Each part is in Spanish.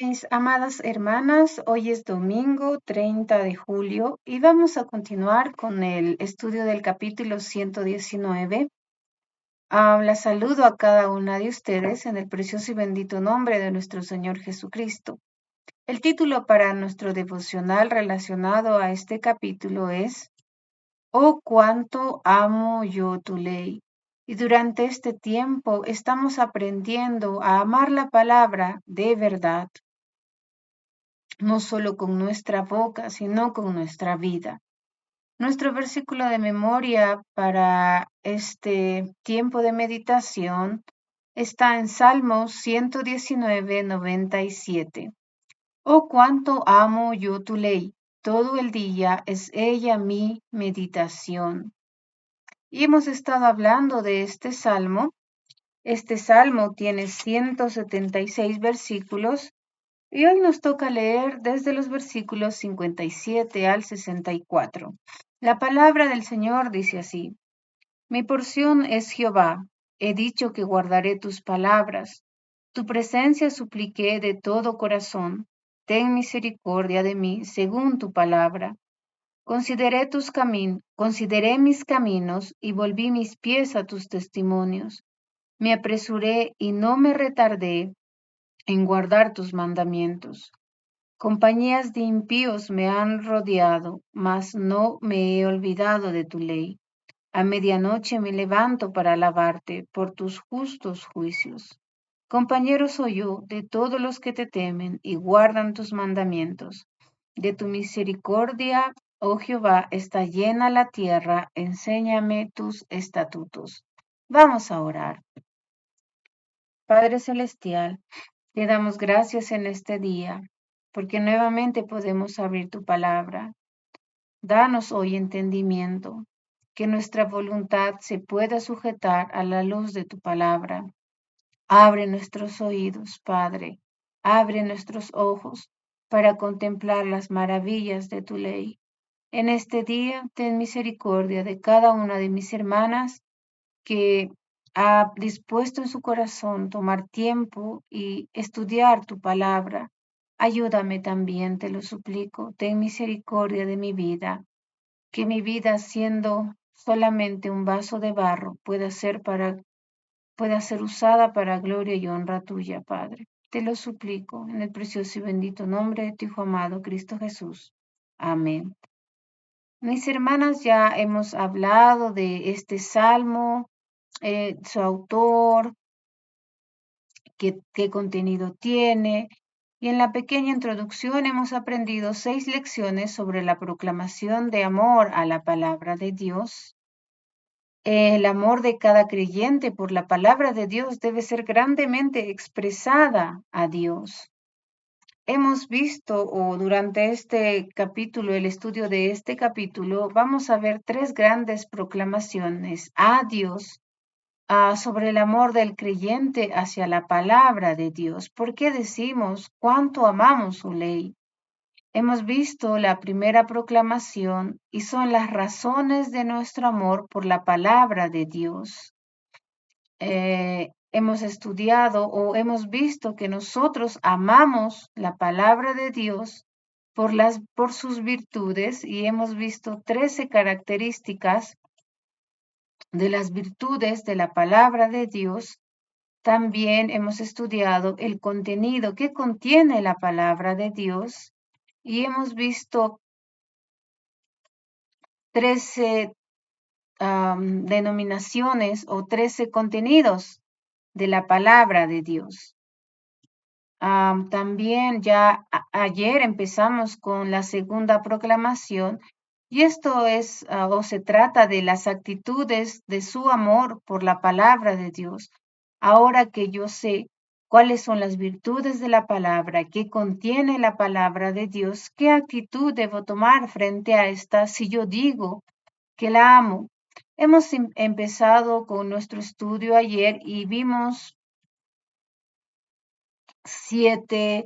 Mis amadas hermanas, hoy es domingo 30 de julio y vamos a continuar con el estudio del capítulo 119. La saludo a cada una de ustedes en el precioso y bendito nombre de nuestro Señor Jesucristo. El título para nuestro devocional relacionado a este capítulo es Oh, cuánto amo yo tu ley. Y durante este tiempo estamos aprendiendo a amar la palabra de verdad, no solo con nuestra boca, sino con nuestra vida. Nuestro versículo de memoria para este tiempo de meditación está en Salmos 119:97. Oh, cuánto amo yo tu ley. Todo el día es ella mi meditación. Y hemos estado hablando de este salmo. Este salmo tiene 176 versículos. Y hoy nos toca leer desde los versículos 57 al 64. La palabra del Señor dice así: Mi porción es Jehová, he dicho que guardaré tus palabras. Tu presencia supliqué de todo corazón. Ten misericordia de mí según tu palabra. Consideré mis caminos y volví mis pies a tus testimonios. Me apresuré y no me retardé en guardar tus mandamientos. Compañías de impíos me han rodeado, mas no me he olvidado de tu ley. A medianoche me levanto para alabarte por tus justos juicios. Compañero soy yo de todos los que te temen y guardan tus mandamientos. De tu misericordia, oh Jehová, está llena la tierra, enséñame tus estatutos. Vamos a orar. Padre Celestial, te damos gracias en este día, porque nuevamente podemos abrir tu palabra. Danos hoy entendimiento, que nuestra voluntad se pueda sujetar a la luz de tu palabra. Abre nuestros oídos, Padre, abre nuestros ojos para contemplar las maravillas de tu ley. En este día, ten misericordia de cada una de mis hermanas que ha dispuesto en su corazón tomar tiempo y estudiar tu palabra. Ayúdame también, te lo suplico, ten misericordia de mi vida, que mi vida siendo solamente un vaso de barro pueda ser usada para gloria y honra tuya, Padre. Te lo suplico en el precioso y bendito nombre de tu Hijo amado Cristo Jesús. Amén. Mis hermanas, ya hemos hablado de este salmo, su autor, qué contenido tiene. Y en la pequeña introducción hemos aprendido 6 lecciones sobre la proclamación de amor a la palabra de Dios. El amor de cada creyente por la palabra de Dios debe ser grandemente expresada a Dios. Hemos visto, o durante este capítulo, el estudio de este capítulo, vamos a ver 3 grandes proclamaciones a Dios sobre el amor del creyente hacia la palabra de Dios. ¿Por qué decimos cuánto amamos su ley? Hemos visto la primera proclamación y son las razones de nuestro amor por la palabra de Dios. Hemos estudiado o hemos visto que nosotros amamos la palabra de Dios por sus virtudes y hemos visto 13 características de las virtudes de la palabra de Dios. También hemos estudiado el contenido que contiene la palabra de Dios y hemos visto 13 denominaciones o 13 contenidos de la palabra de Dios. También ya ayer empezamos con la segunda proclamación y esto es o se trata de las actitudes de su amor por la palabra de Dios. Ahora que yo sé cuáles son las virtudes de la palabra, qué contiene la palabra de Dios, qué actitud debo tomar frente a esta si yo digo que la amo. Hemos empezado con nuestro estudio ayer y vimos siete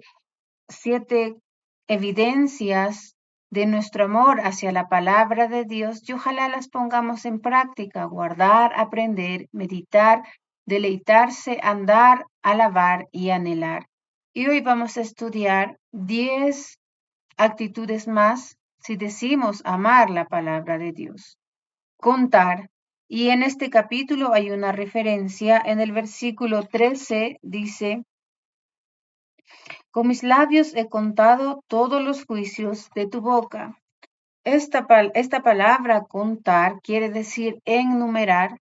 evidencias de nuestro amor hacia la palabra de Dios y ojalá las pongamos en práctica, guardar, aprender, meditar, deleitarse, andar, alabar y anhelar. Y hoy vamos a estudiar 10 actitudes más si decimos amar la palabra de Dios. Contar. Y en este capítulo hay una referencia en el versículo 13, dice, con mis labios he contado todos los juicios de tu boca. Esta palabra contar quiere decir enumerar.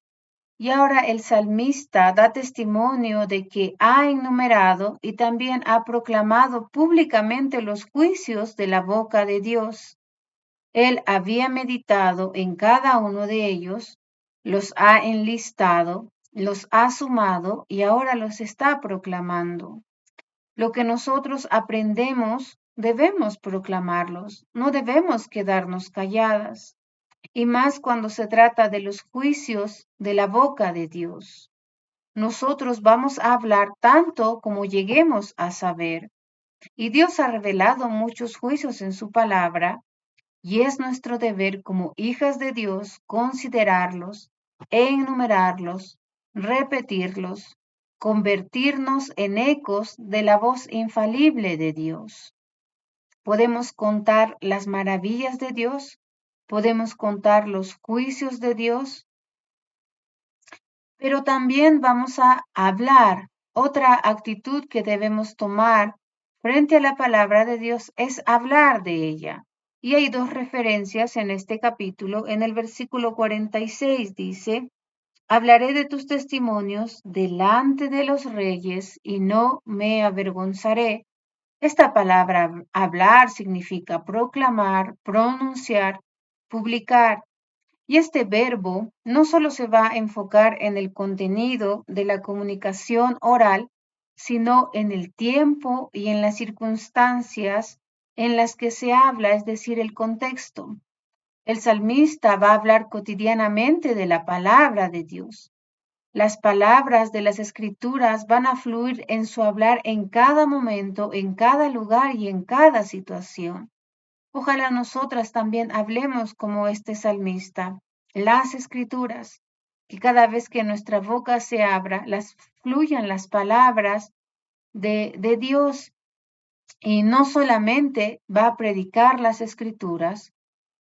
Y ahora el salmista da testimonio de que ha enumerado y también ha proclamado públicamente los juicios de la boca de Dios. Él había meditado en cada uno de ellos, los ha enlistado, los ha sumado y ahora los está proclamando. Lo que nosotros aprendemos, debemos proclamarlos, no debemos quedarnos calladas, y más cuando se trata de los juicios de la boca de Dios. Nosotros vamos a hablar tanto como lleguemos a saber, y Dios ha revelado muchos juicios en su palabra, y es nuestro deber como hijas de Dios considerarlos, enumerarlos, repetirlos, convertirnos en ecos de la voz infalible de Dios. Podemos contar las maravillas de Dios, podemos contar los juicios de Dios, pero también vamos a hablar. Otra actitud que debemos tomar frente a la palabra de Dios es hablar de ella. Y hay dos referencias en este capítulo. En el versículo 46 dice, hablaré de tus testimonios delante de los reyes y no me avergonzaré. Esta palabra hablar significa proclamar, pronunciar, publicar. Y este verbo no solo se va a enfocar en el contenido de la comunicación oral, sino en el tiempo y en las circunstancias en las que se habla, es decir, el contexto. El salmista va a hablar cotidianamente de la palabra de Dios. Las palabras de las escrituras van a fluir en su hablar en cada momento, en cada lugar y en cada situación. Ojalá nosotras también hablemos como este salmista, las escrituras, que cada vez que nuestra boca se abra, las fluyan las palabras de Dios y no solamente va a predicar las escrituras,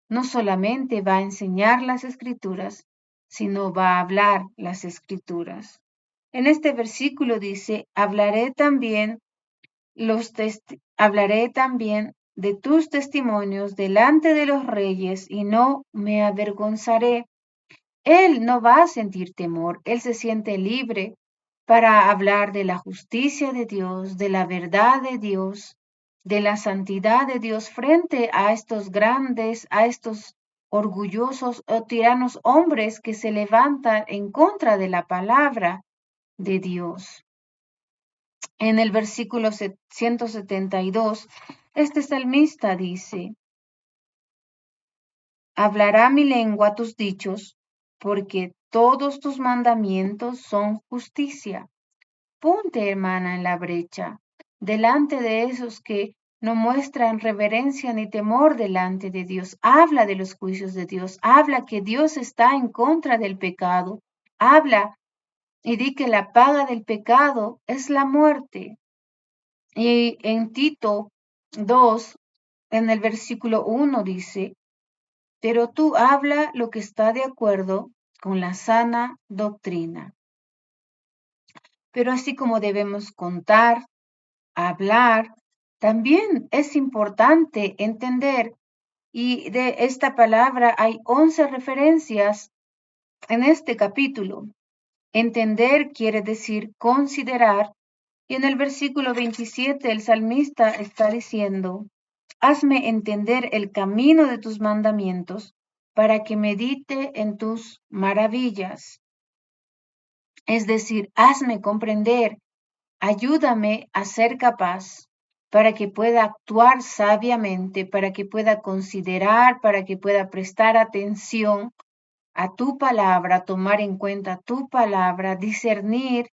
no solamente va a enseñar las escrituras, sino va a hablar las escrituras. En este versículo dice, hablaré también de tus testimonios delante de los reyes y no me avergonzaré. Él no va a sentir temor, él se siente libre para hablar de la justicia de Dios, de la verdad de Dios, de la santidad de Dios frente a estos grandes, a estos orgullosos o tiranos hombres que se levantan en contra de la palabra de Dios. En el versículo 172, este salmista dice, hablará mi lengua tus dichos, porque todos tus mandamientos son justicia. Ponte, hermana, en la brecha, delante de esos que no muestran reverencia ni temor delante de Dios. Habla de los juicios de Dios, habla que Dios está en contra del pecado, habla y di que la paga del pecado es la muerte. Y en Tito 2, en el versículo 1 dice, pero tú habla lo que está de acuerdo con la sana doctrina. Pero así como debemos contar, hablar, también es importante entender, y de esta palabra hay 11 referencias en este capítulo. Entender quiere decir considerar, y en el versículo 27 el salmista está diciendo, hazme entender el camino de tus mandamientos para que medite en tus maravillas. Es decir, hazme comprender, ayúdame a ser capaz para que pueda actuar sabiamente, para que pueda considerar, para que pueda prestar atención a tu palabra, tomar en cuenta tu palabra, discernir,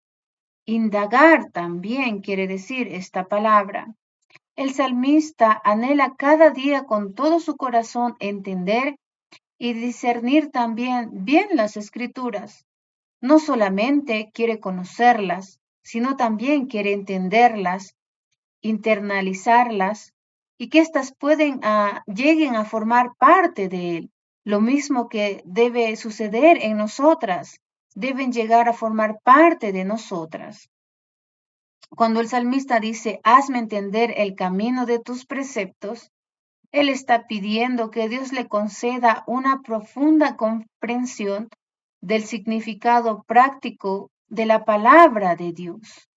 indagar también quiere decir esta palabra. El salmista anhela cada día con todo su corazón entender y discernir también bien las escrituras. No solamente quiere conocerlas, sino también quiere entenderlas internalizarlas y que éstas lleguen a formar parte de él. Lo mismo que debe suceder en nosotras, deben llegar a formar parte de nosotras. Cuando el salmista dice, hazme entender el camino de tus preceptos, él está pidiendo que Dios le conceda una profunda comprensión del significado práctico de la palabra de Dios.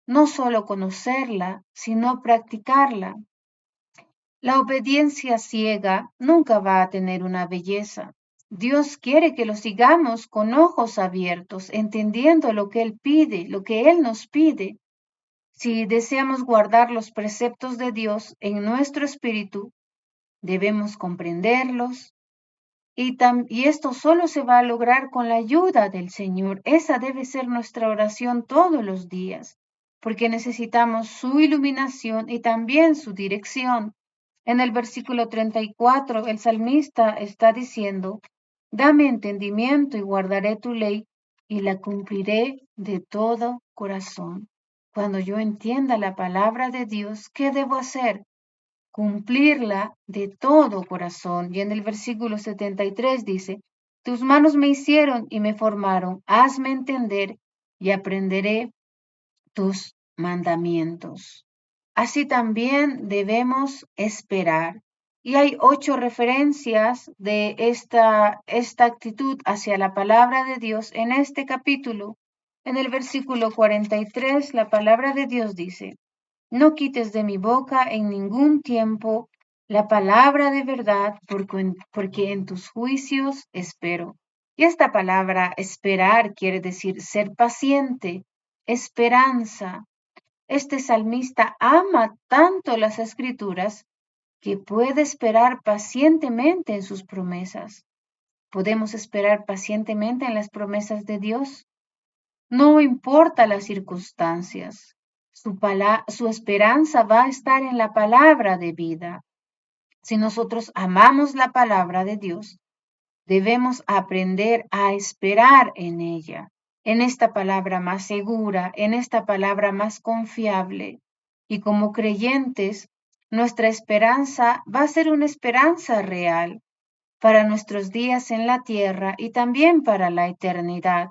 No solo conocerla, sino practicarla. La obediencia ciega nunca va a tener una belleza. Dios quiere que lo sigamos con ojos abiertos, entendiendo lo que Él pide, lo que Él nos pide. Si deseamos guardar los preceptos de Dios en nuestro espíritu, debemos comprenderlos y esto solo se va a lograr con la ayuda del Señor. Esa debe ser nuestra oración todos los días, porque necesitamos su iluminación y también su dirección. En el versículo 34, el salmista está diciendo, dame entendimiento y guardaré tu ley y la cumpliré de todo corazón. Cuando yo entienda la palabra de Dios, ¿qué debo hacer? Cumplirla de todo corazón. Y en el versículo 73 dice, tus manos me hicieron y me formaron, hazme entender y aprenderé tus mandamientos. Así también debemos esperar. Y hay 8 referencias de esta actitud hacia la palabra de Dios en este capítulo. En el versículo 43, la palabra de Dios dice, no quites de mi boca en ningún tiempo la palabra de verdad, porque en tus juicios espero. Y esta palabra esperar quiere decir ser paciente, esperanza. Este salmista ama tanto las escrituras que puede esperar pacientemente en sus promesas. ¿Podemos esperar pacientemente en las promesas de Dios? No importa las circunstancias, su esperanza va a estar en la palabra de vida. Si nosotros amamos la palabra de Dios, debemos aprender a esperar en ella, en esta palabra más segura, en esta palabra más confiable. Y como creyentes, nuestra esperanza va a ser una esperanza real para nuestros días en la tierra y también para la eternidad,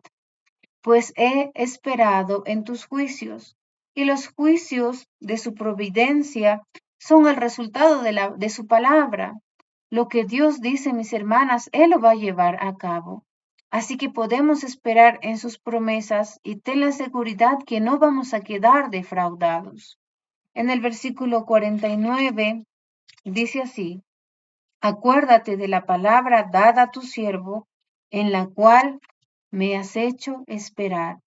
pues he esperado en tus juicios, y los juicios de su providencia son el resultado de su palabra. Lo que Dios dice, mis hermanas, Él lo va a llevar a cabo. Así que podemos esperar en sus promesas y ten la seguridad que no vamos a quedar defraudados. En el versículo 49 dice así, acuérdate de la palabra dada a tu siervo, en la cual me has hecho esperar.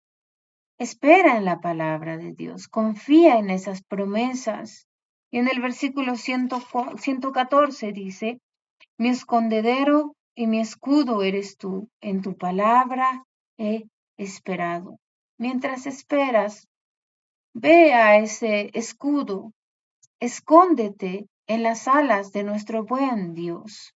Espera en la palabra de Dios, confía en esas promesas. Y en el versículo 114 dice, mi escondedero y mi escudo eres tú, en tu palabra he esperado. Mientras esperas, ve a ese escudo, escóndete en las alas de nuestro buen Dios.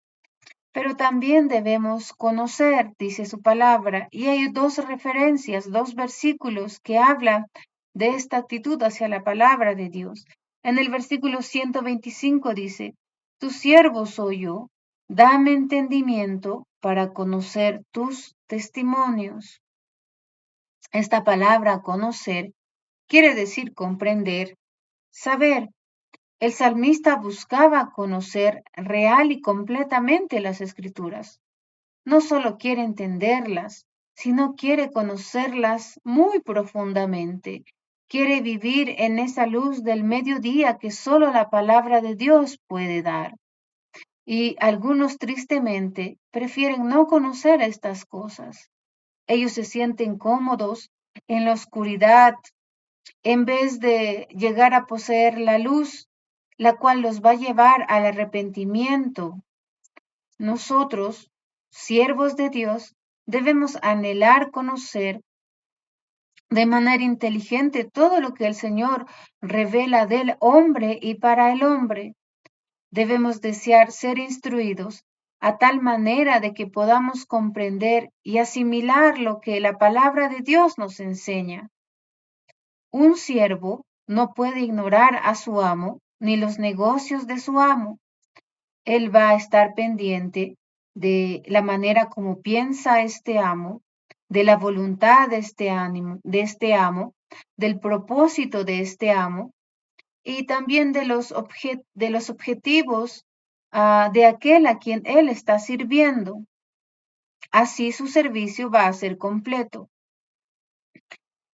Pero también debemos conocer, dice su palabra, y hay 2 referencias, 2 versículos que hablan de esta actitud hacia la palabra de Dios. En el versículo 125 dice, tu siervo soy yo, dame entendimiento para conocer tus testimonios. Esta palabra conocer quiere decir comprender, saber. El salmista buscaba conocer real y completamente las escrituras. No solo quiere entenderlas, sino quiere conocerlas muy profundamente. Quiere vivir en esa luz del mediodía que solo la palabra de Dios puede dar. Y algunos tristemente prefieren no conocer estas cosas. Ellos se sienten cómodos en la oscuridad en vez de llegar a poseer la luz, la cual los va a llevar al arrepentimiento. Nosotros, siervos de Dios, debemos anhelar conocer de manera inteligente todo lo que el Señor revela del hombre y para el hombre. Debemos desear ser instruidos a tal manera de que podamos comprender y asimilar lo que la palabra de Dios nos enseña. Un siervo no puede ignorar a su amo ni los negocios de su amo. Él va a estar pendiente de la manera como piensa este amo, de la voluntad de este amo, del propósito de este amo y también de de los objetivos de aquel a quien él está sirviendo. Así su servicio va a ser completo.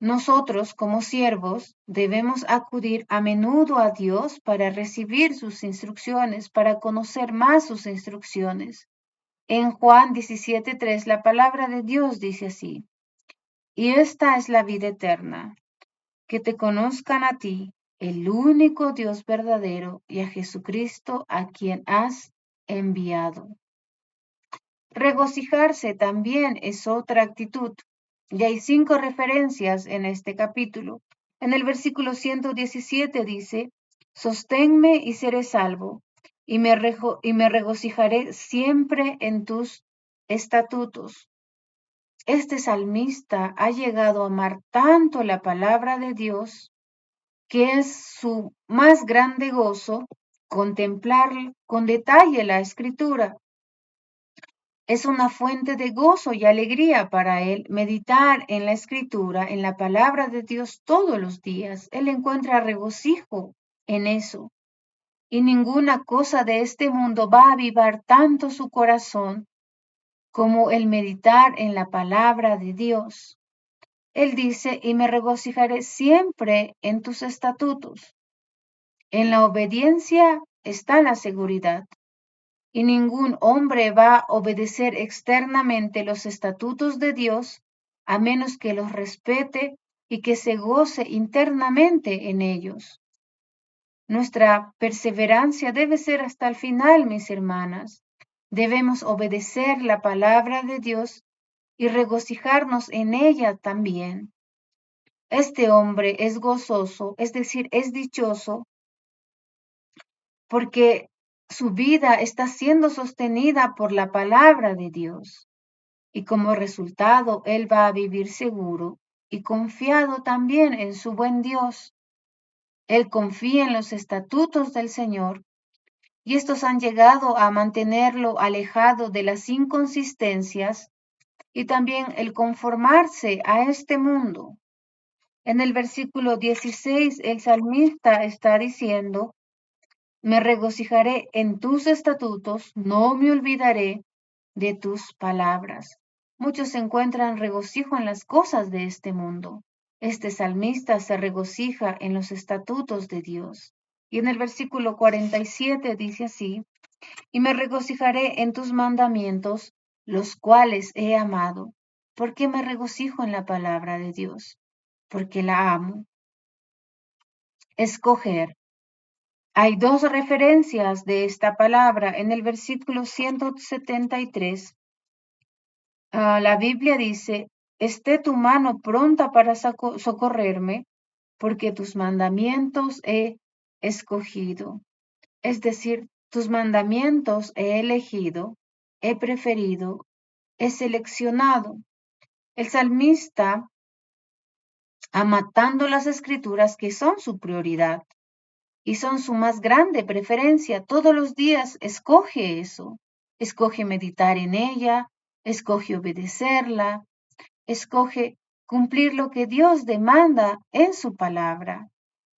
Nosotros, como siervos, debemos acudir a menudo a Dios para recibir sus instrucciones, para conocer más sus instrucciones. En Juan 17:3 la palabra de Dios dice así: y esta es la vida eterna, que te conozcan a ti, el único Dios verdadero, y a Jesucristo a quien has enviado. Regocijarse también es otra actitud. Y hay 5 referencias en este capítulo. En el versículo 117 dice: sosténme y seré salvo, y me regocijaré siempre en tus estatutos. Este salmista ha llegado a amar tanto la palabra de Dios que es su más grande gozo contemplar con detalle la escritura. Es una fuente de gozo y alegría para él meditar en la escritura, en la palabra de Dios todos los días. Él encuentra regocijo en eso. Y ninguna cosa de este mundo va a avivar tanto su corazón como el meditar en la palabra de Dios. Él dice: y me regocijaré siempre en tus estatutos. En la obediencia está la seguridad. Y ningún hombre va a obedecer externamente los estatutos de Dios a menos que los respete y que se goce internamente en ellos. Nuestra perseverancia debe ser hasta el final, mis hermanas. Debemos obedecer la palabra de Dios y regocijarnos en ella también. Este hombre es gozoso, es decir, es dichoso, porque su vida está siendo sostenida por la palabra de Dios. Y como resultado, él va a vivir seguro y confiado también en su buen Dios. Él confía en los estatutos del Señor y estos han llegado a mantenerlo alejado de las inconsistencias y también el conformarse a este mundo. En el versículo 16, el salmista está diciendo: me regocijaré en tus estatutos, no me olvidaré de tus palabras. Muchos encuentran regocijo en las cosas de este mundo. Este salmista se regocija en los estatutos de Dios. Y en el versículo 47 dice así: y me regocijaré en tus mandamientos, los cuales he amado. ¿Por qué me regocijo en la palabra de Dios? Porque la amo. Escoger. Hay 2 referencias de esta palabra en el versículo 173. La Biblia dice: esté tu mano pronta para socorrerme, porque tus mandamientos he escogido. Es decir, tus mandamientos he elegido, he preferido, he seleccionado. El salmista ama tanto las escrituras que son su prioridad y son su más grande preferencia. Todos los días escoge eso. Escoge meditar en ella, escoge obedecerla, escoge cumplir lo que Dios demanda en su palabra.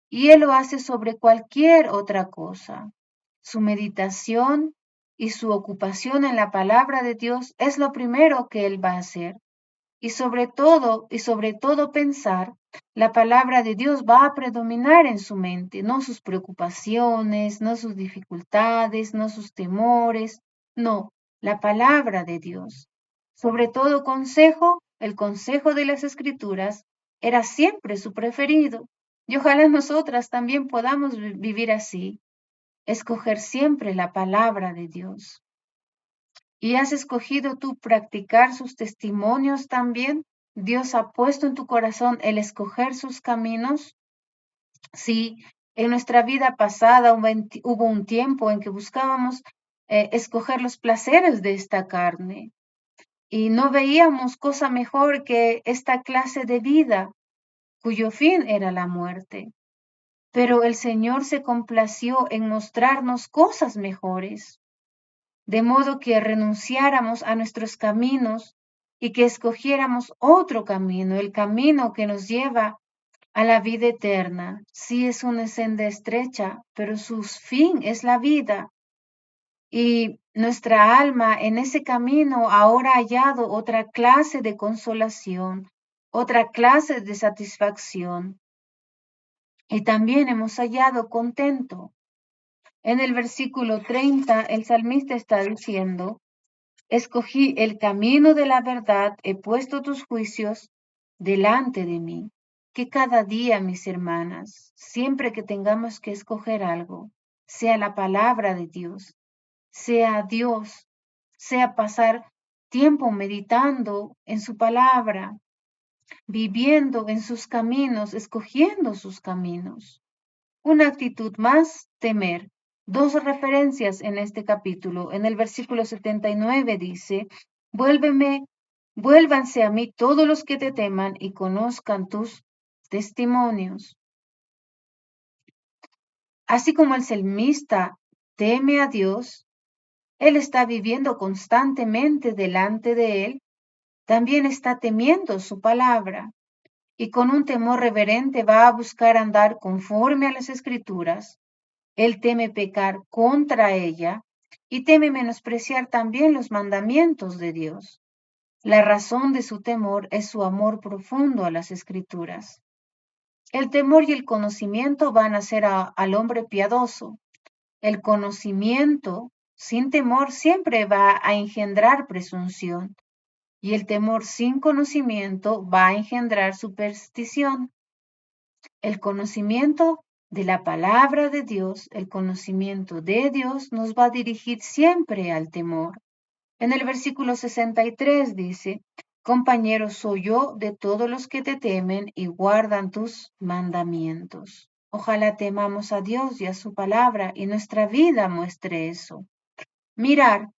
Y Él lo hace sobre cualquier otra cosa. Su meditación y su ocupación en la palabra de Dios es lo primero que Él va a hacer. Y sobre todo pensar, la palabra de Dios va a predominar en su mente, no sus preocupaciones, no sus dificultades, no sus temores, no, la palabra de Dios. Sobre todo consejo, el consejo de las Escrituras era siempre su preferido. Y ojalá nosotras también podamos vivir así, escoger siempre la palabra de Dios. ¿Y has escogido tú practicar sus testimonios también? ¿Dios ha puesto en tu corazón el escoger sus caminos? Sí, en nuestra vida pasada hubo un tiempo en que buscábamos escoger los placeres de esta carne y no veíamos cosa mejor que esta clase de vida cuyo fin era la muerte. pero el Señor se complació en mostrarnos cosas mejores, de modo que renunciáramos a nuestros caminos y que escogiéramos otro camino, el camino que nos lleva a la vida eterna. Sí es una senda estrecha, pero su fin es la vida. Y nuestra alma en ese camino ahora ha hallado otra clase de consolación, otra clase de satisfacción. Y también hemos hallado contento. En el versículo 30, el salmista está diciendo, escogí el camino de la verdad, he puesto tus juicios delante de mí. Que cada día, mis hermanas, siempre que tengamos que escoger algo, sea la palabra de Dios, sea pasar tiempo meditando en su palabra, viviendo en sus caminos, escogiendo sus caminos. Una actitud más, temer. Dos referencias en este capítulo. En el versículo 79 dice, vuélvanse a mí todos los que te teman y conozcan tus testimonios. Así como el salmista teme a Dios, él está viviendo constantemente delante de él, también está temiendo su palabra y con un temor reverente va a buscar andar conforme a las escrituras. Él teme pecar contra ella y teme menospreciar también los mandamientos de Dios. La razón de su temor es su amor profundo a las escrituras. El temor y el conocimiento van a hacer al hombre piadoso. El conocimiento sin temor siempre va a engendrar presunción y el temor sin conocimiento va a engendrar superstición. El conocimiento de la palabra de Dios, el conocimiento de Dios nos va a dirigir siempre al temor. En el versículo 63 dice, compañero soy yo de todos los que te temen y guardan tus mandamientos. Ojalá temamos a Dios y a su palabra y nuestra vida muestre eso. Mirar,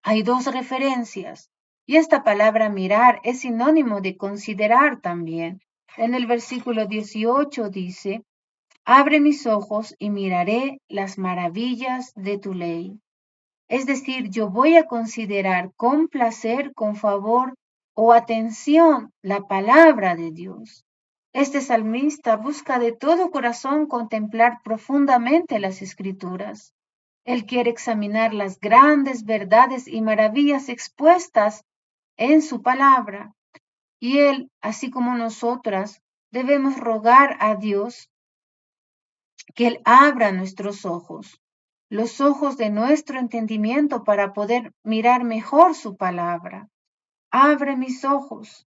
hay dos referencias y esta palabra mirar es sinónimo de considerar también. En el versículo 18 dice, abre mis ojos y miraré las maravillas de tu ley. Es decir, yo voy a considerar con placer, con favor o atención la palabra de Dios. Este salmista busca de todo corazón contemplar profundamente las escrituras. Él quiere examinar las grandes verdades y maravillas expuestas en su palabra. Y él, así como nosotras, debemos rogar a Dios que Él abra nuestros ojos, los ojos de nuestro entendimiento para poder mirar mejor su palabra. Abre mis ojos.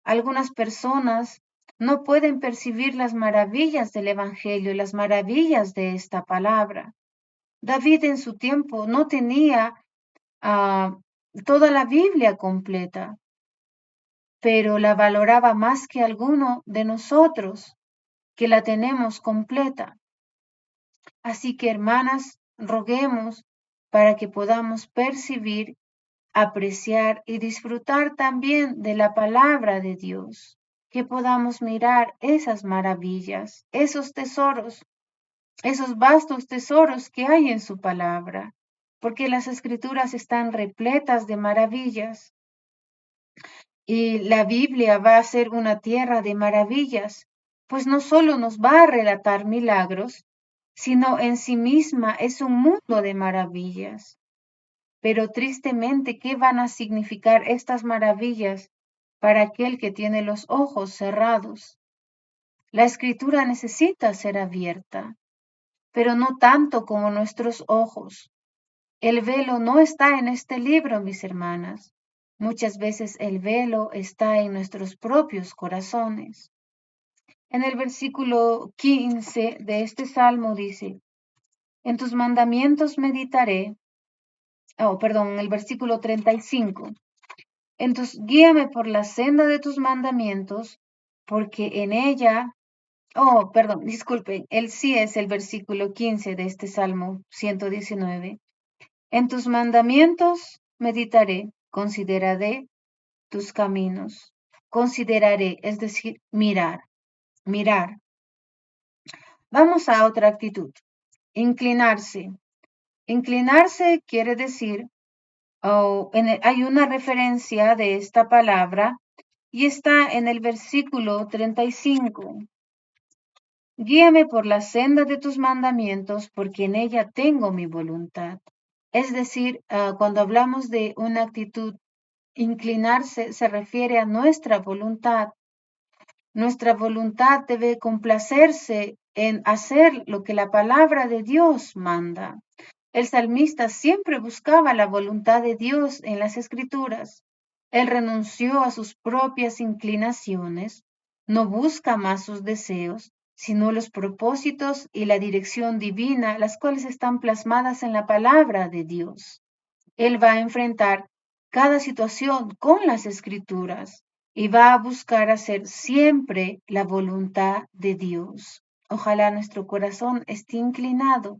Algunas personas no pueden percibir las maravillas del Evangelio, las maravillas de esta palabra. David en su tiempo no tenía toda la Biblia completa, pero la valoraba más que alguno de nosotros que la tenemos completa. Así que, hermanas, roguemos para que podamos percibir, apreciar y disfrutar también de la palabra de Dios, que podamos mirar esas maravillas, esos tesoros, esos vastos tesoros que hay en su palabra, porque las escrituras están repletas de maravillas y la Biblia va a ser una tierra de maravillas, pues no solo nos va a relatar milagros, sino en sí misma es un mundo de maravillas. Pero tristemente, ¿qué van a significar estas maravillas para aquel que tiene los ojos cerrados? La escritura necesita ser abierta, pero no tanto como nuestros ojos. El velo no está en este libro, mis hermanas. Muchas veces el velo está en nuestros propios corazones. En el versículo 15 de este salmo dice, en tus mandamientos meditaré. En el versículo 35. Entonces, guíame por la senda de tus mandamientos, porque en ella, disculpen, él sí es el versículo 15 de este Salmo 119. En tus mandamientos meditaré, consideraré tus caminos. Consideraré, es decir, mirar. Vamos a otra actitud. Inclinarse. Inclinarse quiere decir, hay una referencia de esta palabra y está en el versículo 35. Guíame por la senda de tus mandamientos, porque en ella tengo mi voluntad. Es decir, cuando hablamos de una actitud, inclinarse se refiere a nuestra voluntad. Nuestra voluntad debe complacerse en hacer lo que la palabra de Dios manda. El salmista siempre buscaba la voluntad de Dios en las escrituras. Él renunció a sus propias inclinaciones, no busca más sus deseos, sino los propósitos y la dirección divina, las cuales están plasmadas en la palabra de Dios. Él va a enfrentar cada situación con las escrituras y va a buscar hacer siempre la voluntad de Dios. Ojalá nuestro corazón esté inclinado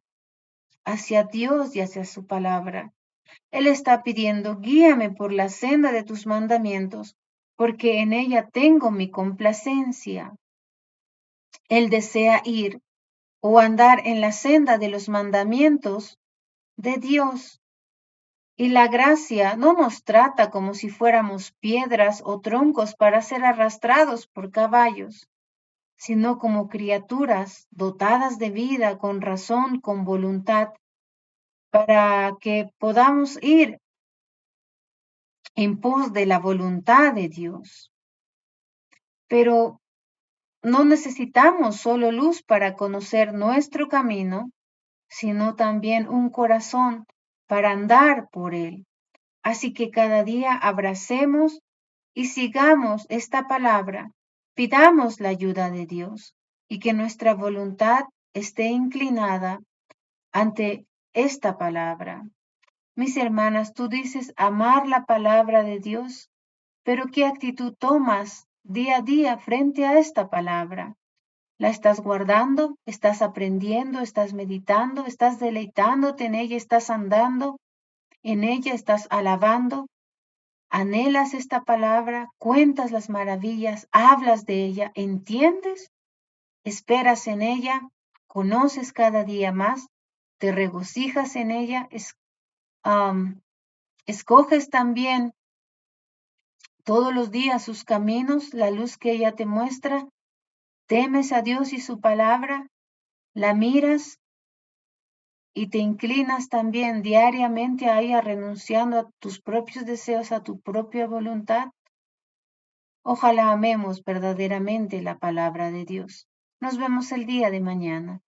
hacia Dios y hacia su palabra. Él está pidiendo, guíame por la senda de tus mandamientos, porque en ella tengo mi complacencia. Él desea ir o andar en la senda de los mandamientos de Dios. Y la gracia no nos trata como si fuéramos piedras o troncos para ser arrastrados por caballos, sino como criaturas dotadas de vida, con razón, con voluntad, para que podamos ir en pos de la voluntad de Dios. Pero no necesitamos solo luz para conocer nuestro camino, sino también un corazón para andar por él. Así que cada día abracemos y sigamos esta palabra, pidamos la ayuda de Dios y que nuestra voluntad esté inclinada ante esta palabra. Mis hermanas, tú dices amar la palabra de Dios, pero ¿qué actitud tomas día a día frente a esta palabra? ¿La estás guardando? ¿Estás aprendiendo? ¿Estás meditando? ¿Estás deleitándote en ella? ¿Estás andando en ella? ¿Estás alabando? ¿Anhelas esta palabra? ¿Cuentas las maravillas? ¿Hablas de ella? ¿Entiendes? ¿Esperas en ella? ¿Conoces cada día más? ¿Te regocijas en ella? ¿Escoges también todos los días sus caminos, la luz que ella te muestra? ¿Temes a Dios y su palabra? ¿La miras y te inclinas también diariamente a ella, renunciando a tus propios deseos, a tu propia voluntad? Ojalá amemos verdaderamente la palabra de Dios. Nos vemos el día de mañana.